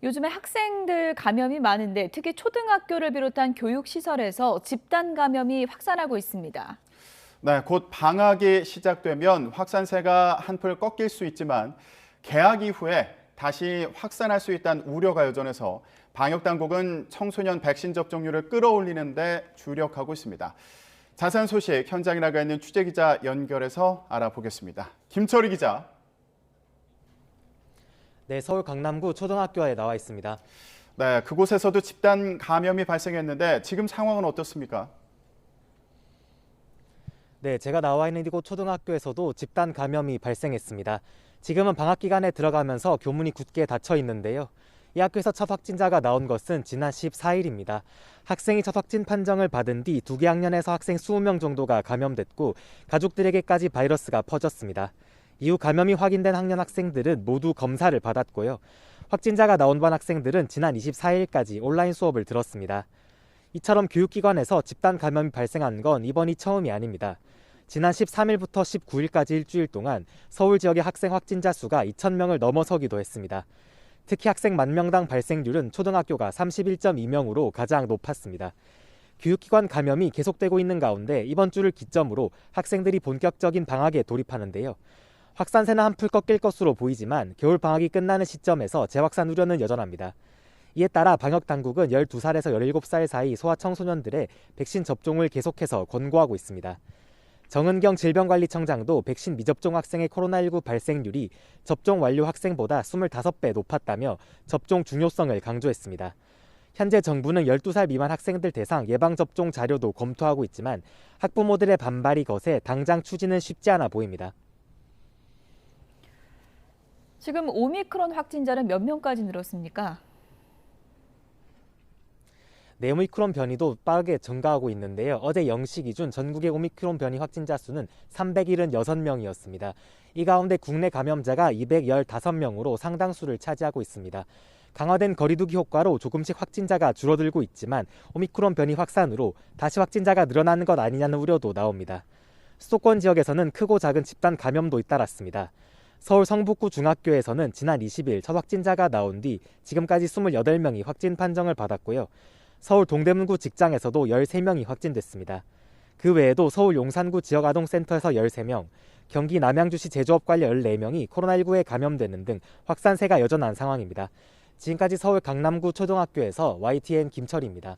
요즘에 학생들 감염이 많은데 특히 초등학교를 비롯한 교육시설에서 집단 감염이 확산하고 있습니다. 네, 곧 방학이 시작되면 확산세가 한풀 꺾일 수 있지만 개학 이후에 다시 확산할 수 있다는 우려가 여전해서 방역당국은 청소년 백신 접종률을 끌어올리는 데 주력하고 있습니다. 자세한 소식 현장에 나가 있는 취재기자 연결해서 알아보겠습니다. 김철희 기자. 네, 서울 강남구 초등학교에 나와 있습니다. 네, 그곳에서도 집단 감염이 발생했는데 지금 상황은 어떻습니까? 네, 제가 나와 있는 이곳 초등학교에서도 집단 감염이 발생했습니다. 지금은 방학 기간에 들어가면서 교문이 굳게 닫혀 있는데요. 이 학교에서 첫 확진자가 나온 것은 지난 14일입니다. 학생이 첫 확진 판정을 받은 뒤 2개 학년에서 학생 20명 정도가 감염됐고 가족들에게까지 바이러스가 퍼졌습니다. 이후 감염이 확인된 학년 학생들은 모두 검사를 받았고요. 확진자가 나온 반 학생들은 지난 24일까지 온라인 수업을 들었습니다. 이처럼 교육기관에서 집단 감염이 발생한 건 이번이 처음이 아닙니다. 지난 13일부터 19일까지 일주일 동안 서울 지역의 학생 확진자 수가 2,000명을 넘어서기도 했습니다. 특히 학생 만명당 발생률은 초등학교가 31.2명으로 가장 높았습니다. 교육기관 감염이 계속되고 있는 가운데 이번 주를 기점으로 학생들이 본격적인 방학에 돌입하는데요. 확산세는 한풀 꺾일 것으로 보이지만 겨울 방학이 끝나는 시점에서 재확산 우려는 여전합니다. 이에 따라 방역당국은 12살에서 17살 사이 소아청소년들의 백신 접종을 계속해서 권고하고 있습니다. 정은경 질병관리청장도 백신 미접종 학생의 코로나19 발생률이 접종 완료 학생보다 25배 높았다며 접종 중요성을 강조했습니다. 현재 정부는 12살 미만 학생들 대상 예방접종 자료도 검토하고 있지만 학부모들의 반발이 거세 당장 추진은 쉽지 않아 보입니다. 지금 오미크론 확진자는 몇 명까지 늘었습니까? 네, 오미크론 변이도 빠르게 증가하고 있는데요. 어제 0시 기준 전국의 오미크론 변이 확진자 수는 376명이었습니다. 이 가운데 국내 감염자가 215명으로 상당수를 차지하고 있습니다. 강화된 거리두기 효과로 조금씩 확진자가 줄어들고 있지만 오미크론 변이 확산으로 다시 확진자가 늘어나는 것 아니냐는 우려도 나옵니다. 수도권 지역에서는 크고 작은 집단 감염도 잇따랐습니다. 서울 성북구 중학교에서는 지난 20일 첫 확진자가 나온 뒤 지금까지 28명이 확진 판정을 받았고요. 서울 동대문구 직장에서도 13명이 확진됐습니다. 그 외에도 서울 용산구 지역아동센터에서 13명, 경기 남양주시 제조업 관련 14명이 코로나19에 감염되는 등 확산세가 여전한 상황입니다. 지금까지 서울 강남구 초등학교에서 YTN 김철희입니다.